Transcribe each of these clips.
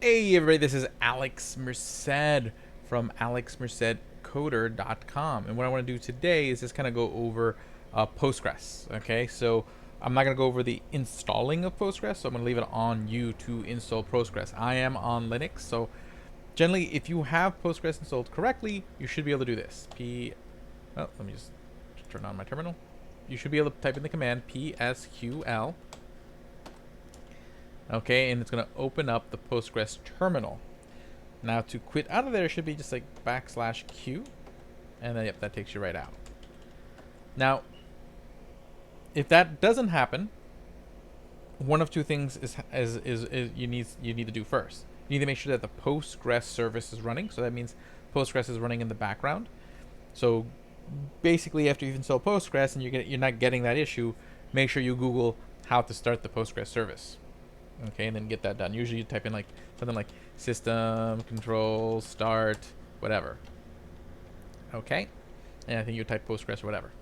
Hey everybody, this is Alex Merced from alexmercedcoder.com, and what I want to do today is just kind of go over Postgres. Okay, so I'm not going to go over the installing of Postgres, so I'm going to leave it on you to install Postgres. I am on Linux, so generally if you have Postgres installed correctly, you should be able to do this. Let me just turn on my terminal. You should be able to type in the command psql. Okay, and it's going to open up the Postgres terminal. Now to quit out of there, it should be just like \q, and then yep, that takes you right out. Now, if that doesn't happen, one of two things is you need to do first. You need to make sure that the Postgres service is running. So that means Postgres is running in the background. So basically, after you've installed Postgres and you're not getting that issue, make sure you Google how to start the Postgres service. Okay, and then get that done. Usually you type in like something like system control start whatever. Okay, and I think you type Postgres or whatever.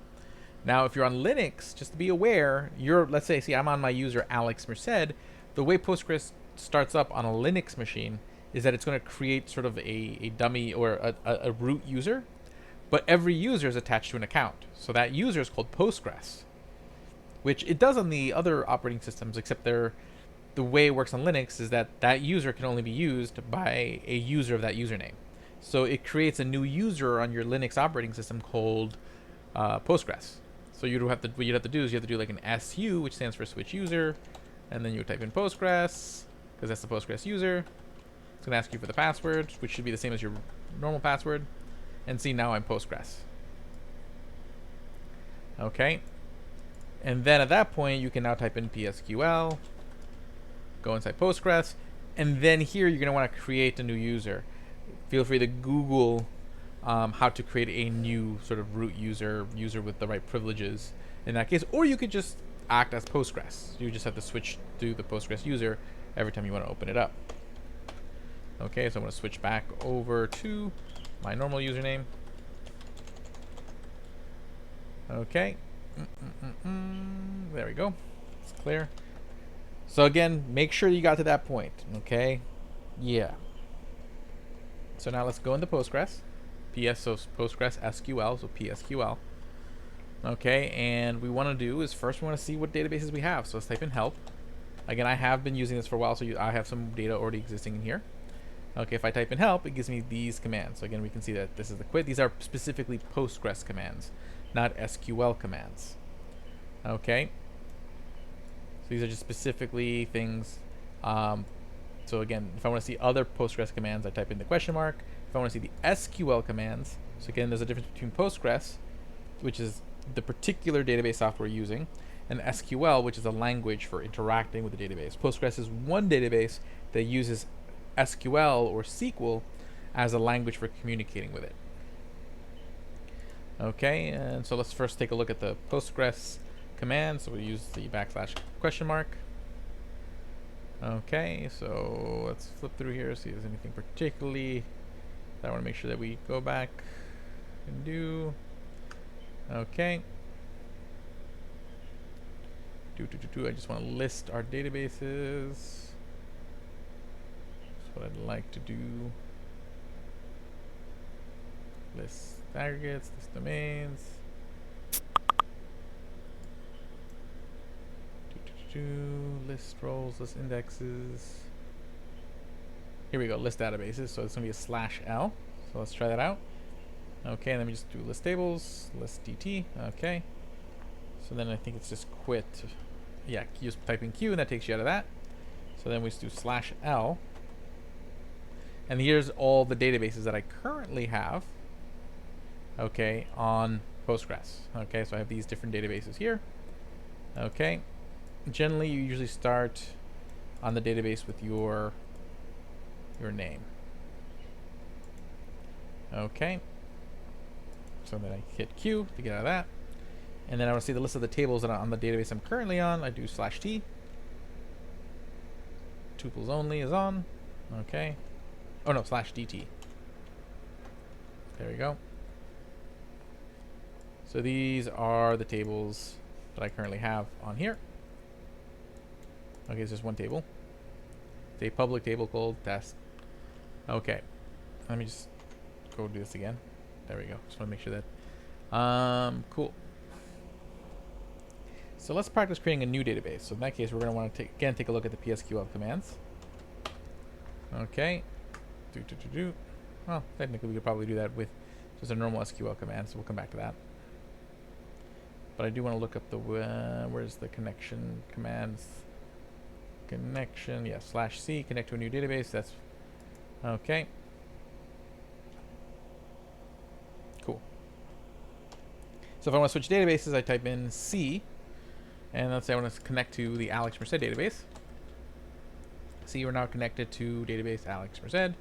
Now if you're on Linux, just to be aware, let's say I'm on my user Alex Merced. The way Postgres starts up on a Linux machine is that it's going to create sort of a dummy or a root user, but every user is attached to an account. So that user is called Postgres, which it does on the other operating systems, except the way it works on Linux is that that user can only be used by a user of that username. So it creates a new user on your Linux operating system called Postgres. So what you'd have to do is you have to do like an SU, which stands for switch user, and then you would type in Postgres, because that's the Postgres user. It's going to ask you for the password, which should be the same as your normal password. And see, now I'm Postgres. Okay. And then at that point, you can now type in PSQL, go inside Postgres, and then here you're going to want to create a new user. Feel free to Google how to create a new sort of root user with the right privileges in that case, or you could just act as Postgres. You just have to switch to the Postgres user every time you want to open it up. Okay, so I'm going to switch back over to my normal username. Okay, there we go. It's clear. So again, make sure you got to that point, okay? Yeah. So now let's go into Postgres. So Postgres SQL, so PSQL. Okay, and we want to do is first we want to see what databases we have. So let's type in help. Again, I have been using this for a while, so I have some data already existing in here. Okay, if I type in help, it gives me these commands. So again, we can see that this is the quit. These are specifically Postgres commands, not SQL commands. Okay. These are just specifically things. So again, if I want to see other Postgres commands, I type in the question mark. If I want to see the SQL commands, so again, there's a difference between Postgres, which is the particular database software we're using, and SQL, which is a language for interacting with the database. Postgres is one database that uses SQL or SQL as a language for communicating with it. Okay, and so let's first take a look at the Postgres command. So we use the \question mark. Okay, so let's flip through here, see if there's anything particularly that I want to make sure that we go back and do. Okay. I just want to list our databases. That's what I'd like to do. List aggregates, list domains. List roles, list indexes. Here we go, list databases. So it's going to be a /L. So let's try that out. Okay, and then we just do list tables, list DT. Okay. So then I think it's just quit. Yeah, you just type in Q and that takes you out of that. So then we just do /L. And here's all the databases that I currently have. Okay, on Postgres. Okay, so I have these different databases here. Okay. Generally, you usually start on the database with your name. Okay. So then I hit Q to get out of that. And then I want to see the list of the tables that are on the database I'm currently on. I do /T. Tuples only is on. Okay. Oh no, /DT. There we go. So these are the tables that I currently have on here. Okay, it's just one table. a public table called test. Okay, let me just go do this again. There we go. Just want to make sure that. Cool. So let's practice creating a new database. So in that case, we're going to want to take a look at the PSQL commands. Okay. Well, technically we could probably do that with just a normal SQL command, so we'll come back to that. But I do want to look up the where's the connection commands? Connection, yeah, /c, connect to a new database. That's okay. Cool. So if I want to switch databases, I type in C, and let's say I want to connect to the Alex Merced database. See, we're now connected to database Alex Merced.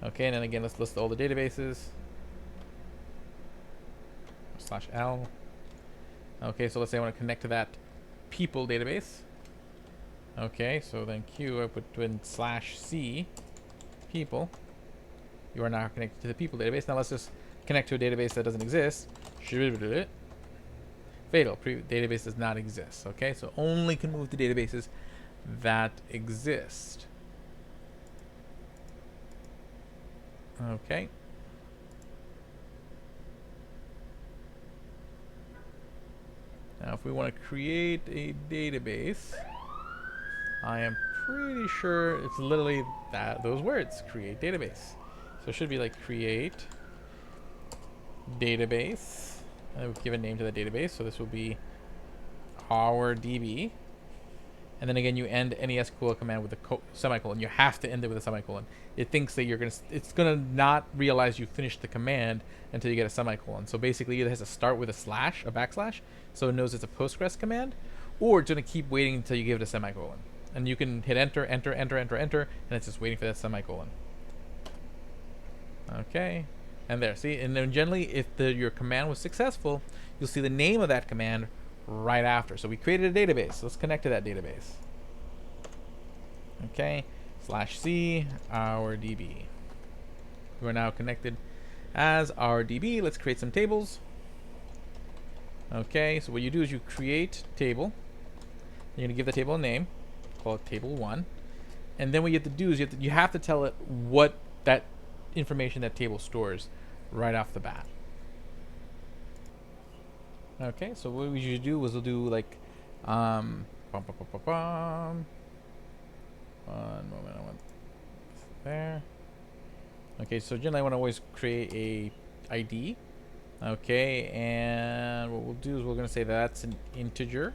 Okay, and then again, let's list all the databases. /L. Okay, so let's say I want to connect to that people database. Okay, so then Q, I put in /C people. You are now connected to the people database. Now let's just connect to a database that doesn't exist. Fatal, database does not exist. Okay, so only can move to databases that exist. Okay. Now if we want to create a database, I am pretty sure it's literally those words, create database. So it should be like create database, and we'll give a name to the database. So this will be our DB. And then again, you end any SQL command with a semicolon. You have to end it with a semicolon. It thinks that it's gonna not realize you finished the command until you get a semicolon. So basically, it has to start with a backslash, so it knows it's a Postgres command, or it's gonna keep waiting until you give it a semicolon. And you can hit enter, enter, enter, enter, enter, and it's just waiting for that semicolon. Okay, and there. See, and then generally, if your command was successful, you'll see the name of that command right after. So we created a database. Let's connect to that database. Okay, /C our DB. We're now connected as our DB. Let's create some tables. Okay, so what you do is you create table. You're gonna give the table a name. Call it table 1. And then what you have to do is you have to tell it what that information that table stores right off the bat. Okay, so what we usually do is we'll do like, one moment, I want there. Okay, so generally I want to always create a ID. Okay, and what we'll do is we're going to say that's an integer.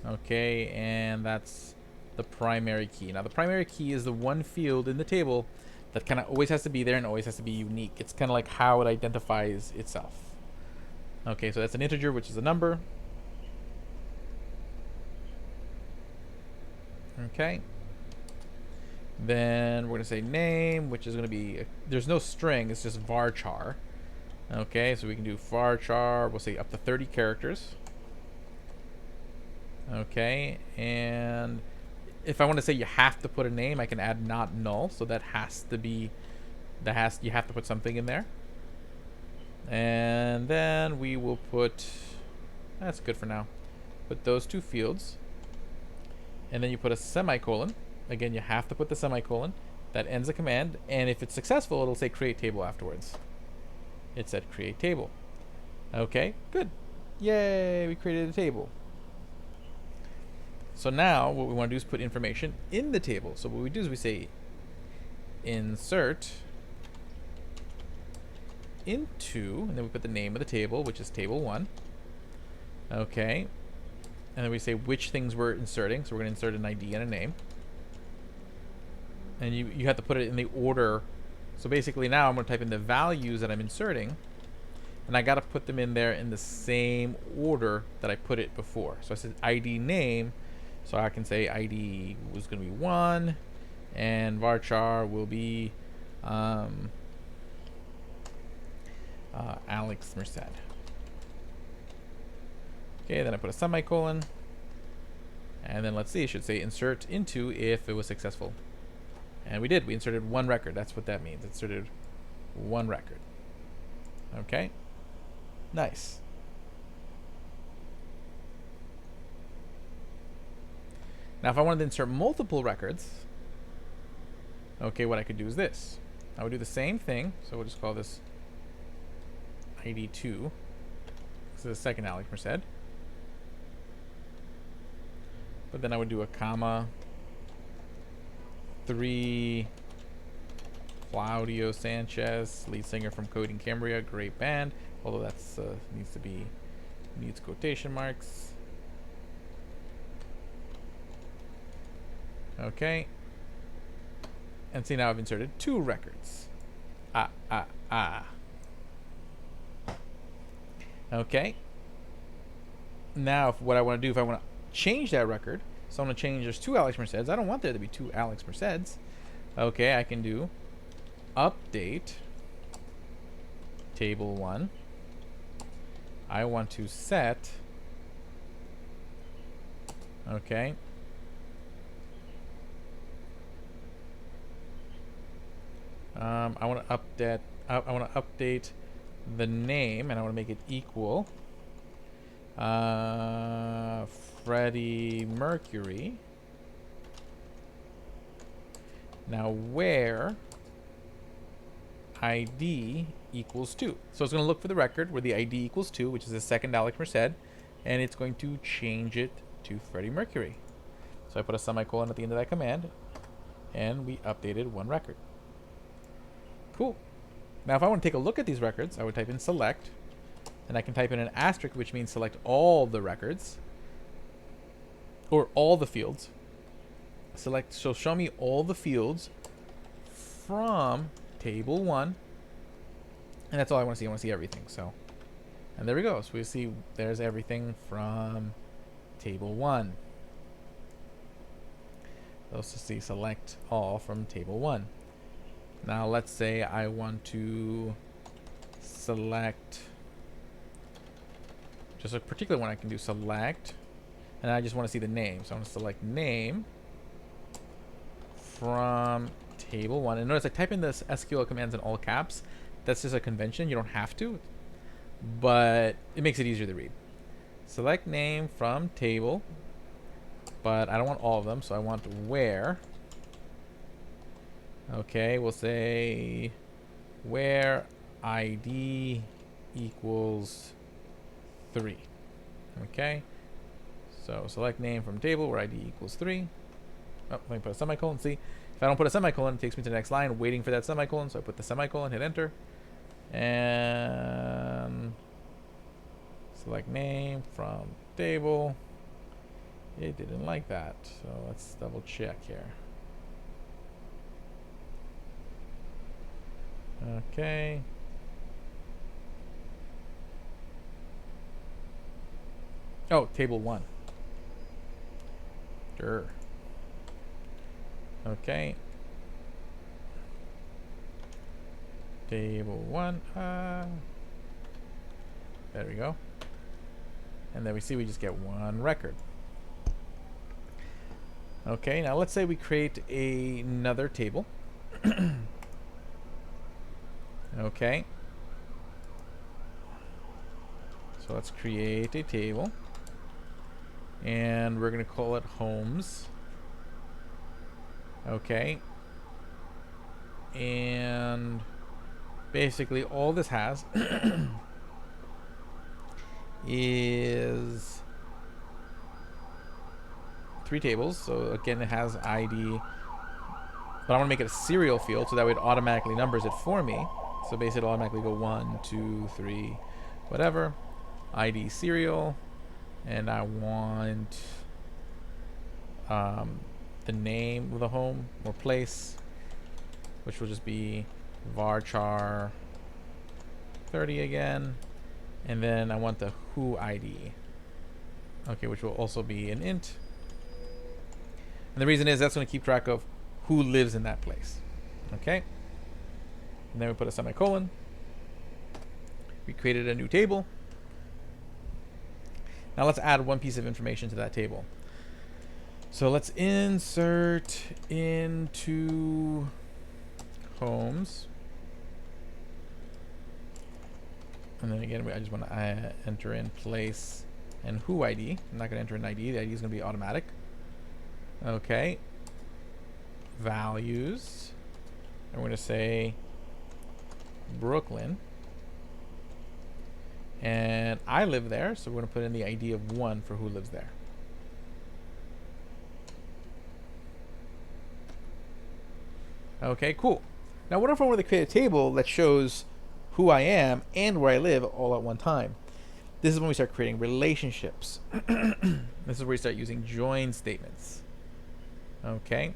Okay, and that's the primary key. Now the primary key is the one field in the table that kind of always has to be there and always has to be unique. It's kind of like how it identifies itself. Okay, so that's an integer, which is a number. Okay. Then we're going to say name, which is going to be, there's no string, it's just varchar. Okay, so we can do varchar, we'll say up to 30 characters. Okay, and if I want to say you have to put a name, I can add not null, so that has to be, you have to put something in there. And then we will put, that's good for now, put those two fields, and then you put a semicolon. Again, you have to put the semicolon. That ends the command, and if it's successful, it'll say create table afterwards. It said create table. Okay, good. Yay, we created a table. So now what we want to do is put information in the table. So what we do is we say insert into, and then we put the name of the table, which is table 1. Okay, and then we say which things we're inserting. So we're going to insert an ID and a name, and you have to put it in the order. So basically now I'm going to type in the values that I'm inserting, and I got to put them in there in the same order that I put it before. So I said ID name, so I can say ID was going to be 1, and varchar will be Alex Merced. Okay, then I put a semicolon, and then let's see, it should say insert into if it was successful. And we did, we inserted 1 record. That's what that means, inserted 1 record. Okay, nice. Now if I wanted to insert multiple records, Okay, what I could do is this. I would do the same thing. So we'll just call this ID2. This is the second Alex Merced. But then I would do a comma. 3 Claudio Sanchez, lead singer from Coding Cambria, great band. Although that's needs quotation marks. Okay. And see, now I've inserted 2 records. Okay. Now, what I want to do, if I want to change that record, so I'm going to change, there's 2 Alex Merceds. I don't want there to be 2 Alex Merceds. Okay, I can do update table 1. I want to set, okay, I want to update the name, and I want to make it equal Freddie Mercury. Now where ID equals 2. So it's going to look for the record where the ID equals 2, which is the second Alex Merced, and it's going to change it to Freddie Mercury. So I put a semicolon at the end of that command, and we updated 1 record. Cool. Now if I want to take a look at these records, I would type in select, and I can type in an asterisk, which means select all the records, or all the fields. Select, so show me all the fields from table 1, and that's all I want to see. I want to see everything. So, and there we go. So we see there's everything from table 1. Let's just see select all from table 1. Now let's say I want to select just a particular one. I can do select, and I just want to see the name. So I'm going to select name from table 1. And notice I type in this SQL commands in all caps. That's just a convention. You don't have to, but it makes it easier to read. Select name from table, but I don't want all of them, so I want where. Okay, we'll say where ID equals 3. Okay, so select name from table where ID equals 3. Oh, let me put a semicolon. See, if I don't put a semicolon, it takes me to the next line, waiting for that semicolon. So I put the semicolon, hit enter, and select name from table. It didn't like that, so let's double check here. Okay. Oh, table 1. Sure. Okay. Table 1. There we go. And then we see we just get 1 record. Okay, now let's say we create another table. Okay. So let's create a table. And we're going to call it homes. Okay. And basically all this has is 3 tables. So again, it has ID, but I want to make it a serial field so that way it automatically numbers it for me. So basically it'll automatically go 1, 2, 3, whatever. ID serial. And I want the name of the home or place, which will just be varchar 30 again. And then I want the who ID. Okay, which will also be an int. And the reason is that's going to keep track of who lives in that place. Okay. And then we put a semicolon. We created a new table. Now let's add 1 piece of information to that table. So let's insert into homes. And then again, I just want to enter in place and who ID. I'm not going to enter an ID. The ID is going to be automatic. Okay. Values. we're going to say Brooklyn. And I live there, so we're going to put in the ID of 1 for who lives there. Okay, cool. Now what if I wanted to create a table that shows who I am and where I live all at one time? This is when we start creating relationships. This is where we start using join statements. Okay.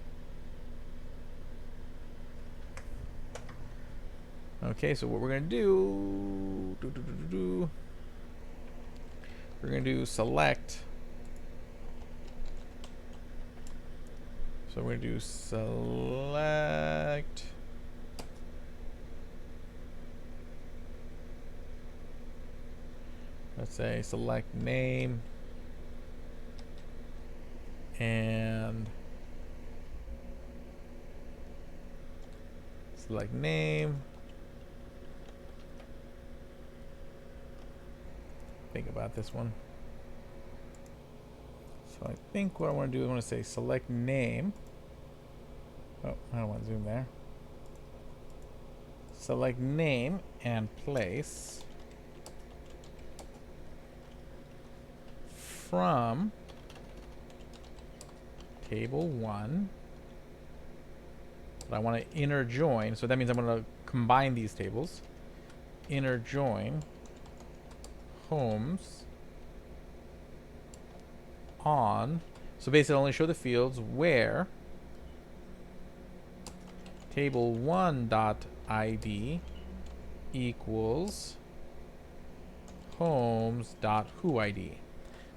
Okay, so what we're going to do, we're going to do select. So we're going to do select. Let's say select name and select name. Think about this one. So I think what I want to do is I want to say select name. Oh, I don't want to zoom there. Select name and place from table 1. But I want to inner join, so that means I'm going to combine these tables. Inner join homes on, so basically only show the fields where table 1.id equals homes.whoid.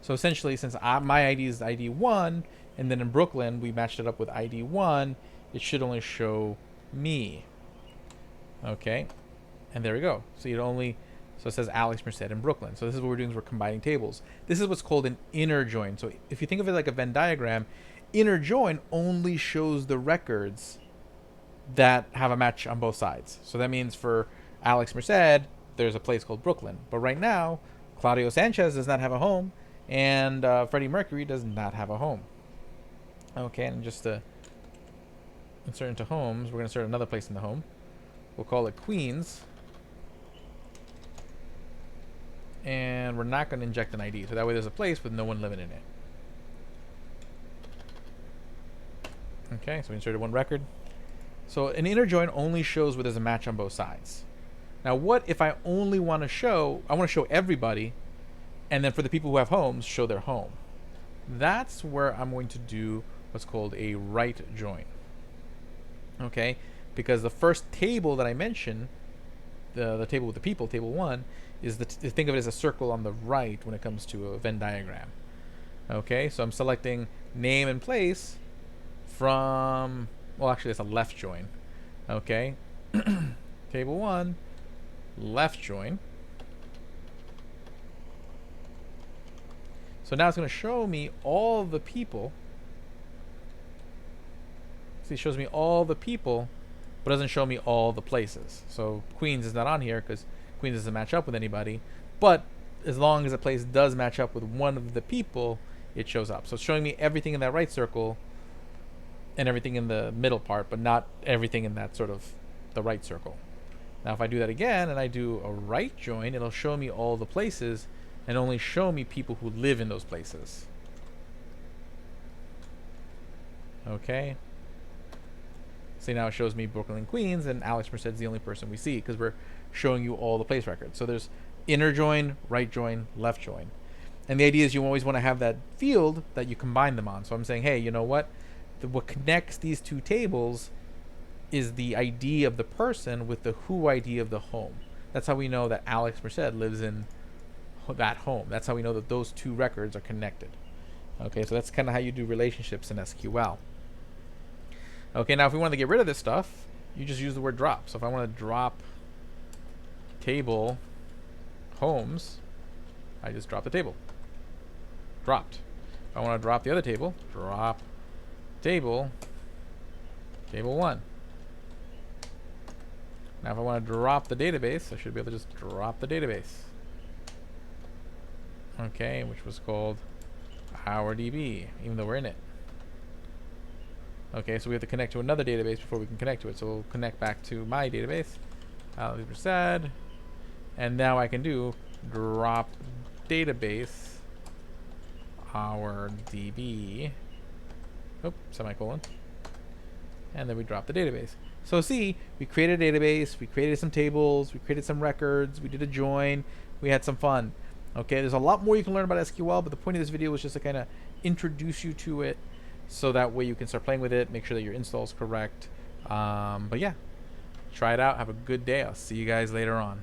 So essentially, since my ID is ID 1, and then in Brooklyn we matched it up with ID 1, it should only show me. Okay, and there we go. So so it says Alex Merced in Brooklyn. So this is what we're doing, is we're combining tables. This is what's called an inner join. So if you think of it like a Venn diagram, inner join only shows the records that have a match on both sides. So that means for Alex Merced, there's a place called Brooklyn. But right now, Claudio Sanchez does not have a home, and Freddie Mercury does not have a home. Okay, and just to insert into homes, we're going to insert another place in the home. We'll call it Queens. And we're not going to inject an ID, so that way there's a place with no one living in it. Okay, so we inserted one record. So an inner join only shows where there's a match on both sides. Now what if I only want to show, I want to show everybody, and then for the people who have homes, show their home. That's where I'm going to do what's called a right join. Okay, because the first table that I mentioned, the table with the people, table 1, is think of it as a circle on the right when it comes to a Venn diagram. Okay, so I'm selecting name and place from, well, actually that's a left join. Okay, table 1, left join. So now it's going to show me all the people. See, it shows me all the people, but doesn't show me all the places. So Queens is not on here because Queens doesn't match up with anybody. But as long as a place does match up with one of the people, it shows up. So it's showing me everything in that right circle and everything in the middle part, but not everything in that sort of the right circle. Now if I do that again and I do a right join, it'll show me all the places and only show me people who live in those places. Okay. See, now it shows me Brooklyn, Queens, and Alex Merced's the only person we see because we're showing you all the place records. So there's inner join, right join, left join. And the idea is you always want to have that field that you combine them on. So I'm saying, hey, you know what? What connects these two tables is the ID of the person with the who ID of the home. That's how we know that Alex Merced lives in that home. That's how we know that those two records are connected. Okay, so that's kind of how you do relationships in SQL. Okay, now if we want to get rid of this stuff, you just use the word drop. So if I want to drop table homes, I just drop the table. Dropped. If I want to drop the other table, drop table 1. Now if I want to drop the database, I should be able to just drop the database. Okay, which was called our DB, even though we're in it. Okay, so we have to connect to another database before we can connect to it. So we'll connect back to my database. Said, and now I can do drop database our DB. Oh, semicolon. And then we drop the database. So see, we created a database, we created some tables, we created some records, we did a join, we had some fun. Okay, there's a lot more you can learn about SQL, but the point of this video was just to kind of introduce you to it, so that way you can start playing with it, make sure that your install is correct. But yeah, try it out. Have a good day. I'll see you guys later on.